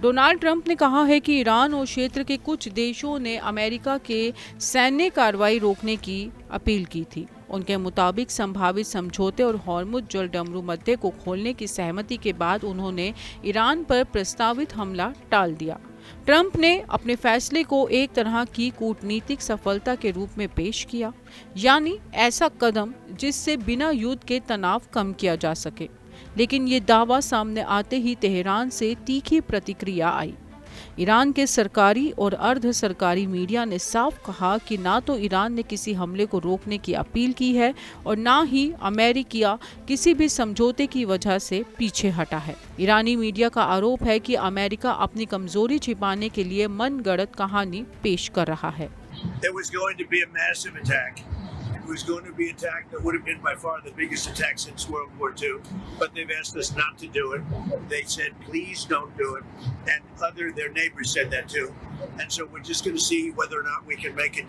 Donald Trump ने कहा है कि ईरान और क्षेत्र के कुछ देशों ने अमेरिका के सैन्य कार्रवाई रोकने की अपील की थी। उनके मुताबिक संभावित समझौते और हॉर्मुज़ जलडमरू मध्य को खोलने की सहमति के बाद उन्होंने ईरान पर प्रस्तावित हमला टाल दिया। ट्रंप ने अपने फैसले को एक तरह की कूटनीतिक सफलता के रूप में पेश किया, यानी ऐसा कदम जिससे बिना युद्ध के तनाव कम किया जा सके। लेकिन ये दावा सामने आते ही तेहरान से तीखी प्रतिक्रिया आई। ईरान के सरकारी और अर्ध सरकारी मीडिया ने साफ कहा कि ना तो ईरान ने किसी हमले को रोकने की अपील की है और ना ही अमेरिका किसी भी समझौते की वजह से पीछे हटा है। ईरानी मीडिया का आरोप है कि अमेरिका अपनी कमजोरी छिपाने के लिए मनगढ़ंत कहानी पेश कर रहा है। It was going to be attacked. It would have been by far the biggest attack since World War II. But they've asked us not to do it. They said, please don't do it. And their neighbors said that too. And so we're just going to see whether or not we can make it,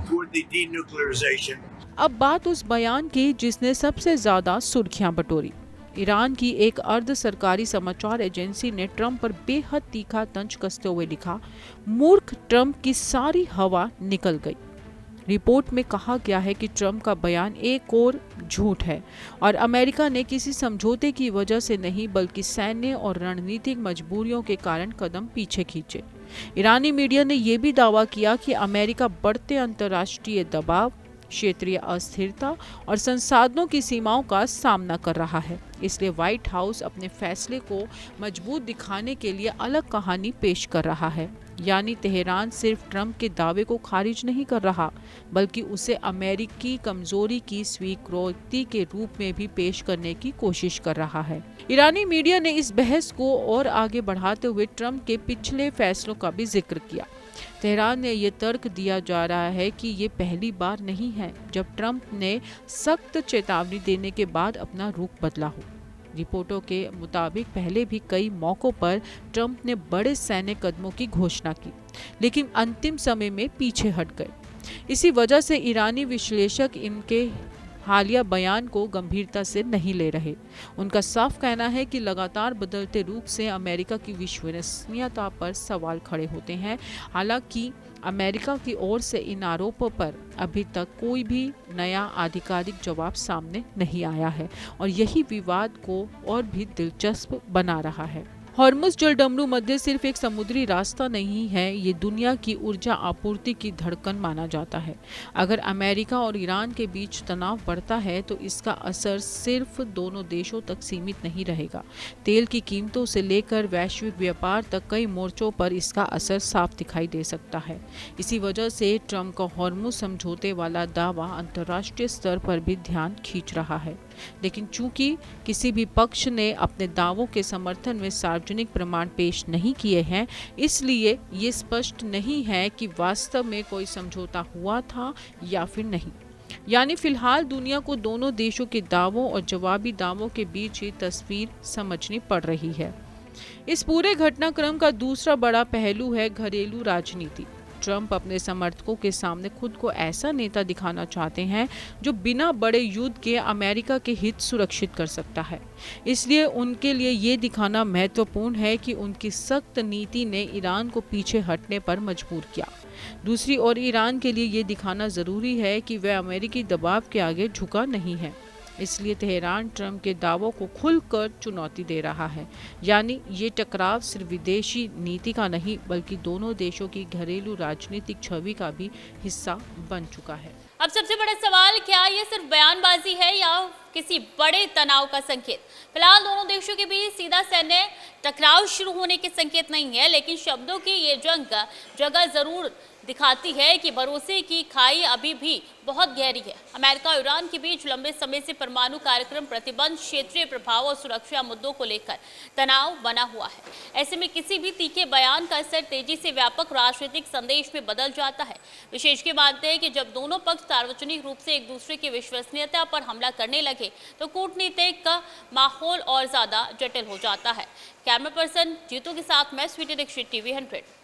toward the denuclearization. अब बात उस बयान की जिसने सबसे ज्यादा सुर्खियां बटोरी। Iran की एक अर्ध सरकारी समाचार एजेंसी ने ट्रंप पर बेहद तीखा तंज कसते हुए लिखा, मूर्ख ट्रंप की सारी हवा निकल गई। रिपोर्ट में कहा गया है कि ट्रंप का बयान एक और झूठ है और अमेरिका ने किसी समझौते की वजह से नहीं बल्कि सैन्य और रणनीतिक मजबूरियों के कारण कदम पीछे खींचे। ईरानी मीडिया ने यह भी दावा किया कि अमेरिका बढ़ते अंतर्राष्ट्रीय दबाव, क्षेत्रीय अस्थिरता और संसाधनों की सीमाओं का सामना कर रहा है। इसलिए व्हाइट हाउस अपने फैसले को मजबूत दिखाने के लिए अलग कहानी पेश कर रहा है। यानी तेहरान सिर्फ ट्रंप के दावे को खारिज नहीं कर रहा बल्कि उसे अमेरिकी कमजोरी की स्वीकृति के रूप में भी पेश करने की कोशिश कर रहा है। ईरानी मीडिया ने इस बहस को और आगे बढ़ाते हुए ट्रंप के पिछले फैसलों का भी जिक्र किया। तेहरान ने यह तर्क दिया जा रहा है कि ये पहली बार नहीं है जब ट्रंप ने सख्त चेतावनी देने के बाद अपना रुख बदला हो। रिपोर्टों के मुताबिक पहले भी कई मौकों पर ट्रंप ने बड़े सैन्य कदमों की घोषणा की, लेकिन अंतिम समय में पीछे हट गए। इसी वजह से ईरानी विश्लेषक इनके हालिया बयान को गंभीरता से नहीं ले रहे। उनका साफ कहना है कि लगातार बदलते रूप से अमेरिका की विश्वसनीयता पर सवाल खड़े होते हैं। हालांकि अमेरिका की ओर से इन आरोपों पर अभी तक कोई भी नया आधिकारिक जवाब सामने नहीं आया है और यही विवाद को और भी दिलचस्प बना रहा है। हॉर्मुज़ जलडमरू मध्य सिर्फ एक समुद्री रास्ता नहीं है, ये दुनिया की ऊर्जा आपूर्ति की धड़कन माना जाता है। अगर अमेरिका और ईरान के बीच तनाव बढ़ता है तो इसका असर सिर्फ दोनों देशों तक सीमित नहीं रहेगा। तेल की कीमतों से लेकर वैश्विक व्यापार तक कई मोर्चों पर इसका असर साफ दिखाई दे सकता है। इसी वजह से ट्रंप का हॉर्मुज़ समझौते वाला दावा अंतर्राष्ट्रीय स्तर पर भी ध्यान खींच रहा है। लेकिन चूंकि किसी भी पक्ष ने अपने दावों के समर्थन में सार्वजनिक प्रमाण पेश नहीं किए हैं, इसलिए ये स्पष्ट नहीं है कि वास्तव में कोई समझौता हुआ था या फिर नहीं। यानी फिलहाल दुनिया को दोनों देशों के दावों और जवाबी दावों के बीच ही तस्वीर समझनी पड़ रही है। इस पूरे घटनाक्रम का दूसरा बड़ा पहलू है घरेलू राजनीति। ट्रंप अपने समर्थकों के सामने खुद को ऐसा नेता दिखाना चाहते हैं जो बिना बड़े युद्ध के अमेरिका के हित सुरक्षित कर सकता है। इसलिए उनके लिए ये दिखाना महत्वपूर्ण है कि उनकी सख्त नीति ने ईरान को पीछे हटने पर मजबूर किया। दूसरी ओर ईरान के लिए ये दिखाना जरूरी है कि वह अमेरिकी दबाव के आगे झुका नहीं है। इसलिए तेहरान ट्रंप के दावों को खुलकर चुनौती दे रहा है। यानी ये टकराव सिर्फ विदेशी नीति का नहीं बल्कि दोनों देशों की घरेलू राजनीतिक छवि का भी हिस्सा बन चुका है। अब सबसे बड़ा सवाल, क्या ये सिर्फ बयानबाजी है या किसी बड़े तनाव का संकेत? फिलहाल दोनों देशों के बीच सीधा सैन्य टकराव शुरू होने के संकेत नहीं है, लेकिन शब्दों की ये जंग जगह जरूर दिखाती है कि भरोसे की खाई अभी भी बहुत गहरी है। अमेरिका और ईरान के बीच लंबे समय से परमाणु कार्यक्रम, प्रतिबंध, क्षेत्रीय प्रभाव और सुरक्षा मुद्दों को लेकर तनाव बना हुआ है। ऐसे में किसी भी तीखे बयान का असर तेजी से व्यापक राजनीतिक संदेश में बदल जाता है। विशेषज्ञ मानते हैं कि जब दोनों पक्ष सार्वजनिक रूप से एक दूसरे की विश्वसनीयता पर हमला करने लगे तो कूटनीतिक माहौल और ज्यादा जटिल हो जाता है। कैमरा पर्सन जीतू के साथ मैं स्वीटी दीक्षित, TV 100।